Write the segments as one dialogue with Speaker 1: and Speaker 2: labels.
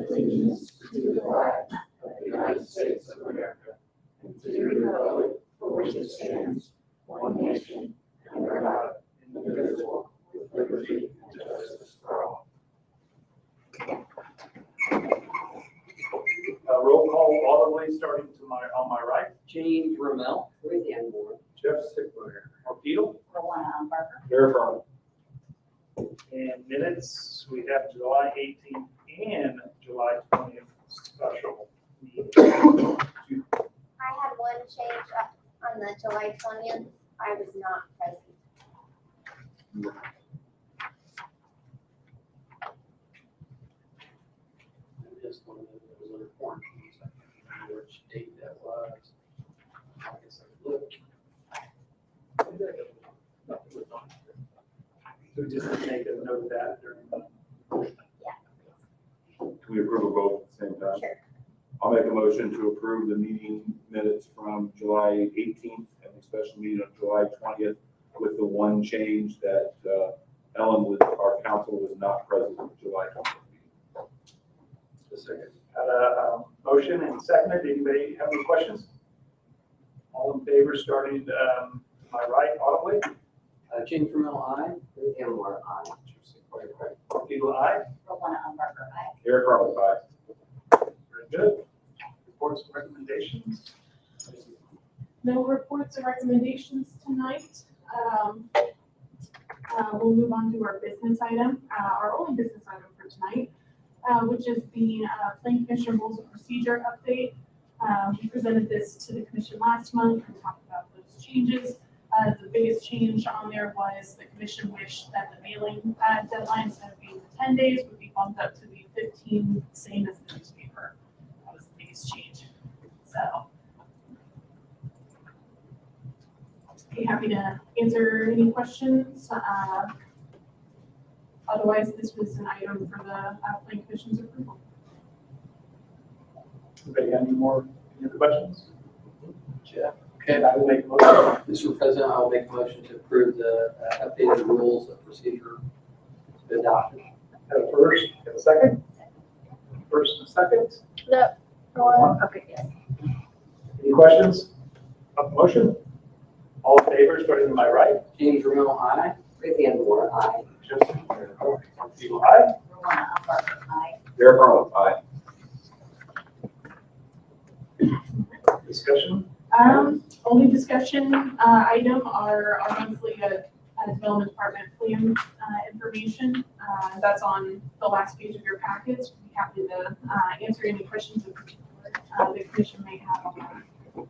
Speaker 1: Allegiance to the flag of the United States of America and to the republic for which it stands, one nation, under God, indivisible, with liberty and justice for all.
Speaker 2: Roll call audibly starting to on my right.
Speaker 3: James Rommel. With the board.
Speaker 2: Jeff Stickler. Marquito.
Speaker 4: Rowan Barker.
Speaker 2: Very firm. And minutes, we have July 18th and July 20th special meeting.
Speaker 5: I had one change on the July 20th. I was not present.
Speaker 3: Just one of those other quarantines. I can't remember which date that was. I guess I look.
Speaker 2: So just make a note of that during the.
Speaker 6: Can we approve of both at the same time?
Speaker 5: Sure.
Speaker 6: I'll make a motion to approve the meeting minutes from July 18th and the special meeting of July 20th with the one change that Ellen, our counsel, was not present at the July 20th meeting.
Speaker 2: A second. Had a motion and seconded. Anybody have any questions? All in favor, starting to my right audibly.
Speaker 3: James Rommel, aye. With the board, aye.
Speaker 2: Marquito, aye.
Speaker 4: Rowan Barker. Aye.
Speaker 6: Eric Carl, aye.
Speaker 2: Very good. Reports and recommendations.
Speaker 7: No reports or recommendations tonight. We'll move on to our business item, our only business item for tonight, which is the Planning Commission Rules of Procedure update. We presented this to the commission last month and talked about those changes. The biggest change on there was the commission wished that the mailing deadline, instead of being the 10 days, would be bumped up to the 15, same as the newspaper. That was the biggest change. So, be happy to answer any questions. Otherwise, this was an item for the Planning Commission's approval.
Speaker 2: Anybody have any other questions?
Speaker 3: Jeff.
Speaker 2: Okay, I will make a motion.
Speaker 3: Mr. President, I will make a motion to approve the updated rules of procedure to be adopted.
Speaker 2: Have a first, have a second? First and second.
Speaker 5: No. Okay, yes.
Speaker 2: Any questions of the motion? All in favor, starting to my right.
Speaker 3: James Rommel, aye. With the board, aye.
Speaker 2: Justin, Marquito, aye.
Speaker 4: Rowan Barker. Aye.
Speaker 6: Eric Carl, aye.
Speaker 2: Discussion?
Speaker 7: Only discussion item are our monthly development department plan information. That's on the last page of your packets. We'd be happy to answer any questions in particular the commission may have on that.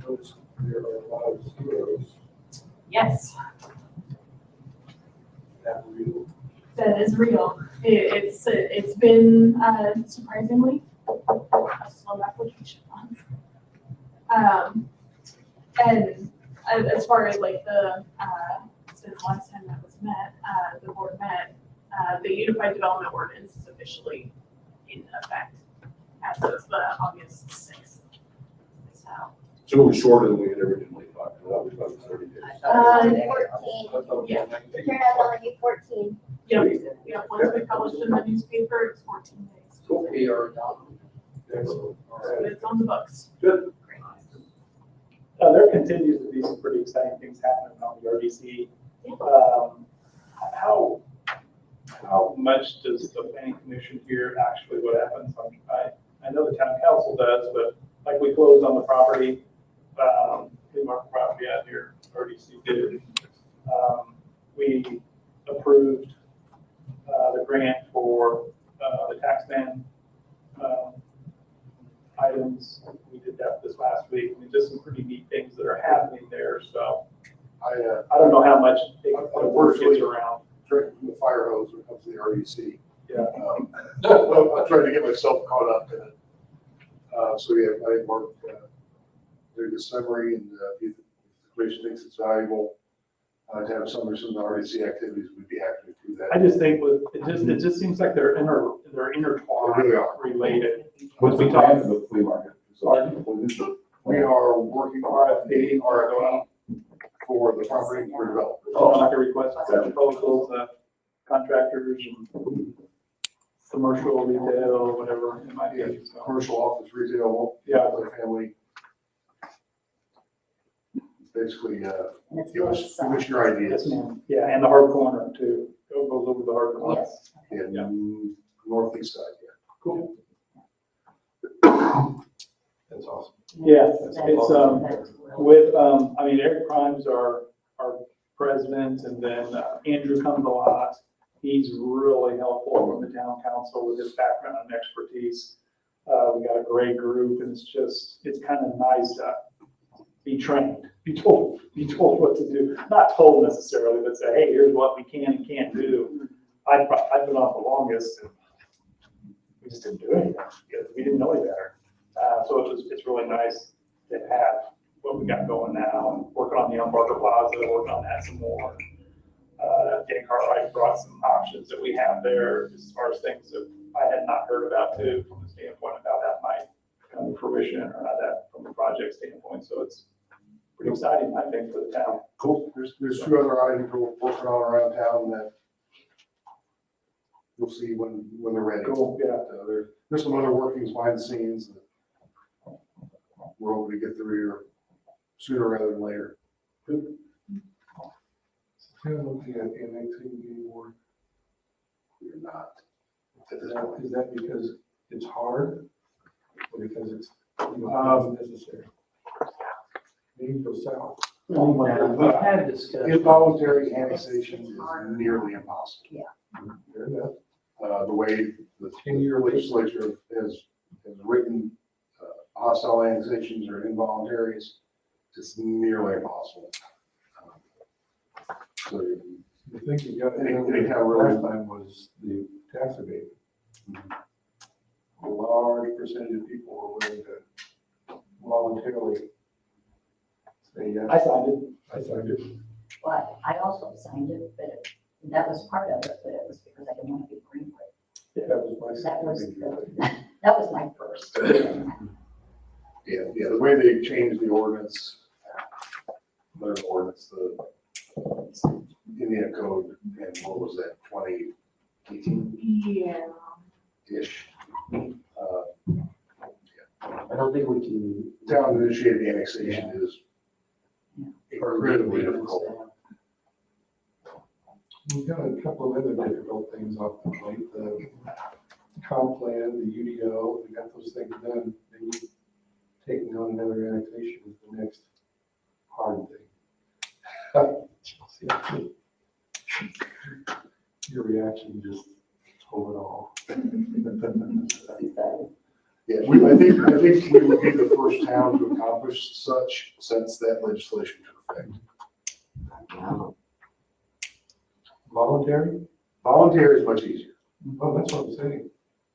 Speaker 6: Notice there are a lot of zeros.
Speaker 7: Yes,
Speaker 6: That real.
Speaker 7: that is real. It's been surprisingly a slow application month. And as far as like the since last time that was met, the board met, the Unified Development Ordinance is officially in effect as of August 6th.
Speaker 6: So it was shorter than we had originally thought. I thought we thought it was 30 days.
Speaker 5: 14.
Speaker 7: Yeah.
Speaker 5: It turned out to only be 14.
Speaker 7: Yep, once we published in the newspaper, it's 14 days.
Speaker 3: So we are adopted.
Speaker 6: Excellent. All
Speaker 7: So
Speaker 6: right.
Speaker 7: it's on the books.
Speaker 2: Good. There continues to be some pretty exciting things happening on the RDC. How much does the planning commission hear actually what happens? I know the town council does, but like we closed on the property, we marked the property out here, RDC did. We approved the grant for the tax man items. We did that this last week. I mean, just some pretty neat things that are happening there. So I don't know how much the word gets around.
Speaker 8: Drinking from the fire hose when it comes to the RDC.
Speaker 2: Yeah.
Speaker 8: I'm trying to get myself caught up in it. So yeah, I work through the summary, and if the commission thinks it's valuable to have some of the RDC activities, we'd be happy to do that.
Speaker 2: I just think it just seems like they're intertwined,
Speaker 8: They really are.
Speaker 2: related.
Speaker 6: What's the plan for the flea market?
Speaker 8: We are working RFP for the property for development.
Speaker 2: Oh, like a request for proposals, contractors and commercial, retail, whatever it might
Speaker 8: Yeah,
Speaker 2: be. So,
Speaker 8: commercial office, retail,
Speaker 2: Yeah.
Speaker 8: multifamily. Basically,
Speaker 4: And it's
Speaker 8: give
Speaker 4: both
Speaker 8: us your
Speaker 2: yes,
Speaker 8: ideas.
Speaker 2: ma'am. Yeah, and the hard corner too. Goes over the hard corner.
Speaker 4: Yes.
Speaker 8: In northeast side, yeah.
Speaker 2: Cool.
Speaker 3: That's awesome.
Speaker 2: Yeah,
Speaker 4: That's
Speaker 2: it's,
Speaker 4: really-
Speaker 2: with, I mean, Eric Grimes, our president, and then Andrew comes a lot. He's really helpful from the town council with his background and expertise. We got a great group, and it's kind of nice to be trained, be told what to do. Not told necessarily, but say, hey, here's what we can and can't do. I've been on the longest, and we just didn't do anything, because we didn't know any better. So it's really nice to have what we got going now, and working on the Barker Plaza, working on that some more. Dan Cartwright brought some options that we have there as far as things that I had not heard about too, from the standpoint of how that might come to fruition, or how that from a project standpoint. So it's pretty exciting, I think, for the town.
Speaker 8: Cool. There's two other items we're working on around town that you'll see when they're ready.
Speaker 2: Cool, yeah.
Speaker 8: There's some other workings behind the scenes that we're hoping to get through here sooner rather than later.
Speaker 3: Town looking at annexing anymore.
Speaker 8: We're not.
Speaker 3: Is that because it's hard or because it's necessary? Maybe go south.
Speaker 1: We've had discussion.
Speaker 8: Involuntary annexation is nearly impossible.
Speaker 3: Fair enough.
Speaker 8: The way the
Speaker 3: 10-year
Speaker 8: legislature has written hostile annexations or involuntaries, it's nearly impossible. So
Speaker 3: The thing you got
Speaker 8: Anyhow, really-
Speaker 3: last time was the tax abatement. A large percentage of people were willing to voluntarily say yes.
Speaker 2: I signed it.
Speaker 3: I signed it.
Speaker 4: But I also signed it, but that was part of it, but it was because I didn't want to be Greenwood.
Speaker 3: That was my
Speaker 4: That was,
Speaker 3: second.
Speaker 4: that was my first.
Speaker 8: Yeah, the way they changed the ordinance, the ordinance, the Indiana code, and what was that, 2018-ish?
Speaker 7: Yeah.
Speaker 1: I don't think we can.
Speaker 8: Town initiated annexation is incredibly difficult.
Speaker 3: We've got a couple of other difficult things off the plate, the comp plan, the UDO, we got those things done. Maybe taking on another annexation is the next hard thing. Your reaction just told it all.
Speaker 8: Yeah, I think we would be the first town to accomplish such since that legislation took effect.
Speaker 1: Wow.
Speaker 3: Voluntary?
Speaker 8: Voluntary is much easier.
Speaker 3: Oh, that's what I'm saying.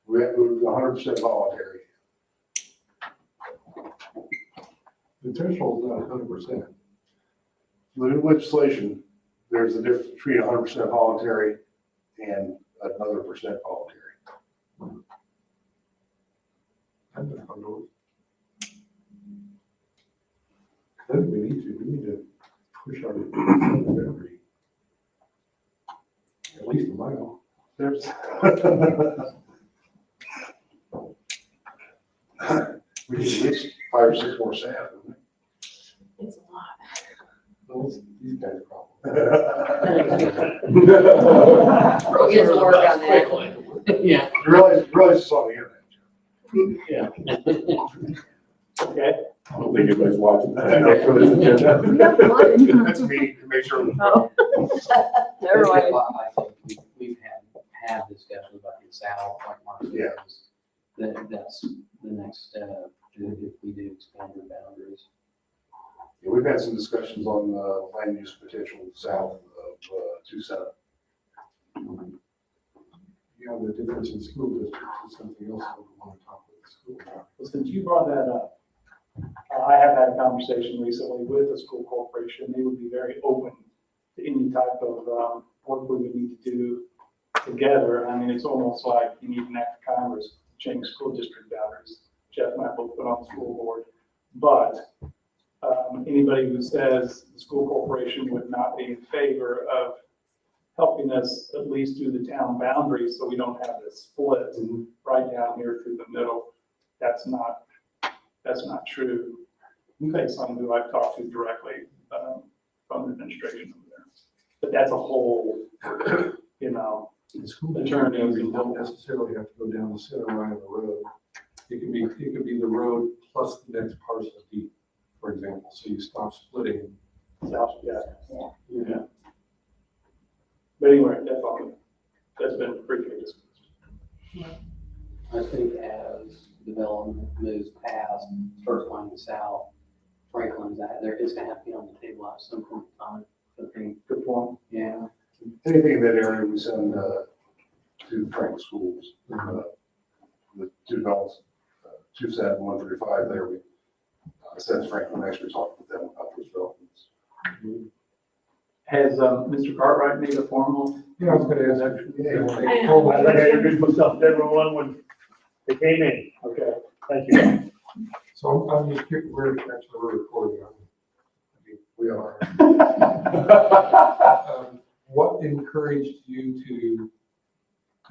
Speaker 8: We have 100% voluntary.
Speaker 3: The threshold's not 100%.
Speaker 8: The new legislation, there's a difference between 100% voluntary and another percent voluntary.
Speaker 3: I'm not on those. I think we need to push our boundary. At least a mile.
Speaker 8: There's. We need at least 5 or 6 more staff.
Speaker 7: It's a lot.
Speaker 3: Well, it's these guys' problem.
Speaker 1: We'll get to work on that. Yeah.
Speaker 8: You realize it's on the internet.
Speaker 1: Yeah.
Speaker 2: Okay.
Speaker 6: I don't think anybody's watching that for this agenda.
Speaker 8: That's me to make sure.
Speaker 7: Oh.
Speaker 1: Never mind. I think we've had discussions about the south, like Mark said.
Speaker 8: Yeah.
Speaker 1: That's the next step, if we do expand the boundaries.
Speaker 8: Yeah, we've had some discussions on land use potential south of Tucson.
Speaker 3: Yeah, the difference in school districts is something else I would want to talk with the school about.
Speaker 2: Well, since you brought that up, I have had a conversation recently with the school corporation. They would be very open to any type of work we would need to do together. I mean, it's almost like you need an act of Congress to change school district boundaries. Jeff and I both put on the school board. But anybody who says the school corporation would not be in favor of helping us at least do the town boundaries, so we don't have this split right down here through the middle. That's not true. Based on who I've talked to directly, from the administration over there. But that's a whole, you know,
Speaker 3: The school
Speaker 2: The
Speaker 3: district
Speaker 2: turn is-
Speaker 3: don't necessarily have to go down the center line of the road. It could be the road plus the next parcel deep, for example, so you stop splitting.
Speaker 2: South, yeah. But anyway, that's been briefly discussed.
Speaker 9: I think as development moves past, starts going south, Franklin's at, there is gonna have to be on the table at some point in time. I think,
Speaker 2: Good point.
Speaker 9: yeah.
Speaker 8: Anything in that area, we send to Frank schools. The two develops, 27 and 135 there, we send Franklin actually talk with them about those developments.
Speaker 2: Has, Mr. Cartwright made a formal?
Speaker 3: Yeah, I was gonna ask actually.
Speaker 7: I
Speaker 10: I introduced myself to everyone when they came in.
Speaker 2: Okay.
Speaker 10: Thank you.
Speaker 3: So I'm just curious, we're recording.
Speaker 8: We are.
Speaker 3: What encouraged you to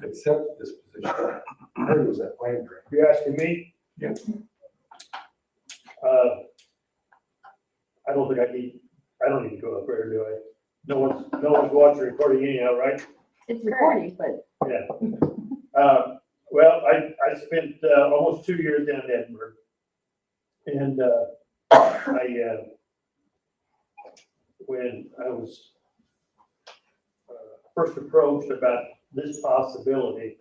Speaker 3: accept this position?
Speaker 8: I heard it was that land grant.
Speaker 10: You asking me?
Speaker 3: Yeah.
Speaker 10: I don't need to go up there, do I? No one's watching recording anyhow, right?
Speaker 4: It's recording, but
Speaker 10: Yeah. Well, I spent almost 2 years down in Edinburgh. And when I was first approached about this possibility,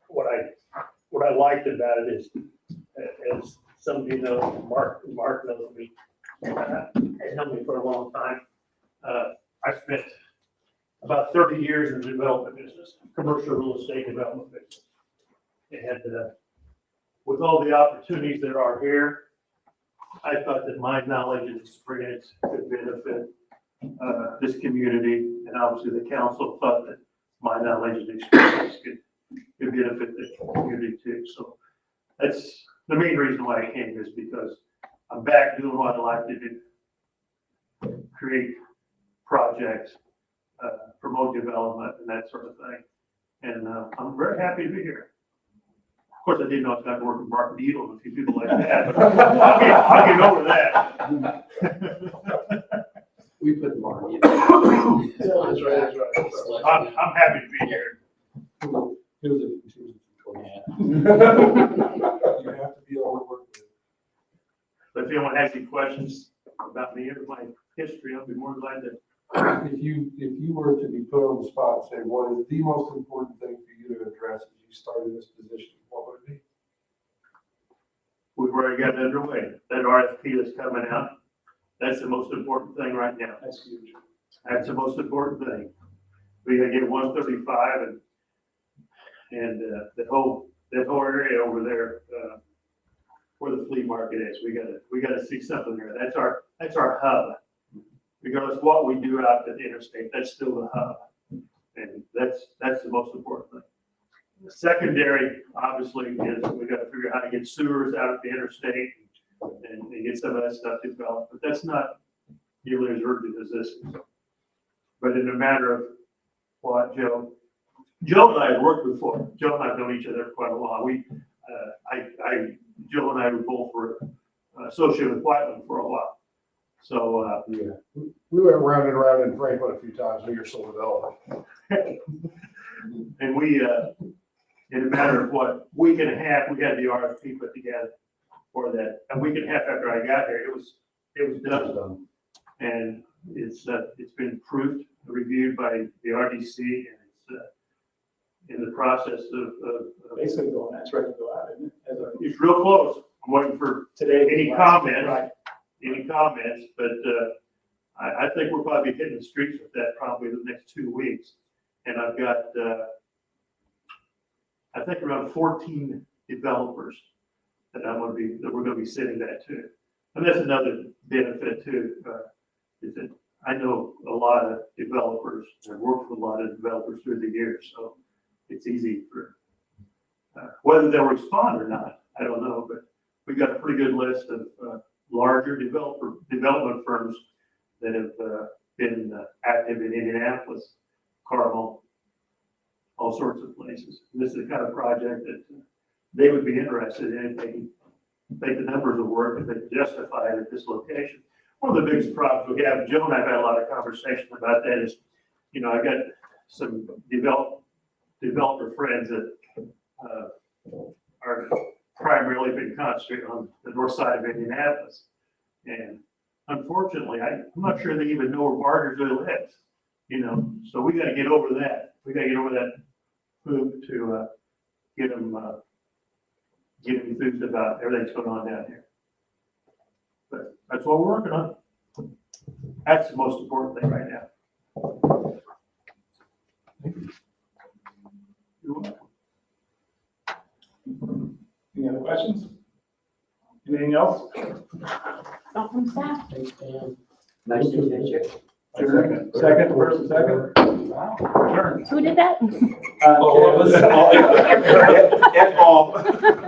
Speaker 10: what I liked about it is, as some of you know, Mark knows me, has known me for a long time. I spent about 30 years in the development business, commercial real estate development business. And with all the opportunities that are here, I thought that my knowledge and experience could benefit this community, and obviously the council thought that my knowledge and experience could benefit the community too. So that's the main reason why I came, is because I'm back doing what I like to do, create projects, promote development and that sort of thing. And I'm very happy to be here. Of course, I didn't know I was going to work with Mark Needle and a few people like that, but I'll get over that.
Speaker 9: We put the bar in.
Speaker 10: That's right. I'm happy to be here.
Speaker 3: It was a contingency plan. You have to be able to work with.
Speaker 10: So if anyone has any questions about me or my history, I'll be more than glad to.
Speaker 3: If you were to be put on the spot, say, what is the most important thing for you to address as you started this position, what would it be?
Speaker 10: We've already got it underway. That RFP that's coming out, that's the most important thing right now.
Speaker 2: That's huge.
Speaker 10: That's the most important thing. We gotta get 135 and that whole area over there, where the flea market is, we gotta see something there. That's our hub. Regardless of what we do out at the interstate, that's still the hub. And that's the most important thing. The secondary, obviously, is we gotta figure out how to get sewers out of the interstate and get some of that stuff developed. But that's not nearly as urgent as this is. But in a matter of what Joe and I had worked before. Joe and I have known each other for quite a while. Joe and I were associated with Whiteland for a while. So,
Speaker 8: Yeah, we went round and round in Franklin a few times when you're still developing.
Speaker 10: and we, in a matter of what, week and a half, we had the RFP put together for that. A week and a half after I got here, it was done. And it's been approved, reviewed by the RDC, and it's in the process of
Speaker 2: Basically going, that's ready to go out, isn't it?
Speaker 10: it's real close. I'm waiting for
Speaker 2: Today.
Speaker 10: any comments.
Speaker 2: Right.
Speaker 10: But I think we'll probably be hitting the streets with that probably the next 2 weeks. And I've got, I think around 14 developers that we're gonna be sending that to. And that's another benefit too, is that I know a lot of developers, I've worked with a lot of developers through the years, so it's easy for, whether they'll respond or not, I don't know, but we got a pretty good list of larger development firms that have been active in Indianapolis, Carmel, all sorts of places. This is the kind of project that they would be interested in if they can make the numbers will work, if they can justify it at this location. One of the biggest problems we have, Joe and I have had a lot of conversation about that is, you know, I got some developer friends that are primarily been concentrated on the north side of Indianapolis. And unfortunately, I'm not sure they even know where Bargersville is, you know, so we gotta get over that. We gotta get over that hoop to get them enthused about everything that's going on down here. But that's what we're working on. That's the most important thing right now. You're welcome.
Speaker 2: Any other questions? Anything else?
Speaker 4: Not from staff.
Speaker 3: Thanks, Dan.
Speaker 1: Nice to meet you.
Speaker 2: Second, first and second. Adjourned.
Speaker 4: Who did that?
Speaker 6: All of us. And Paul.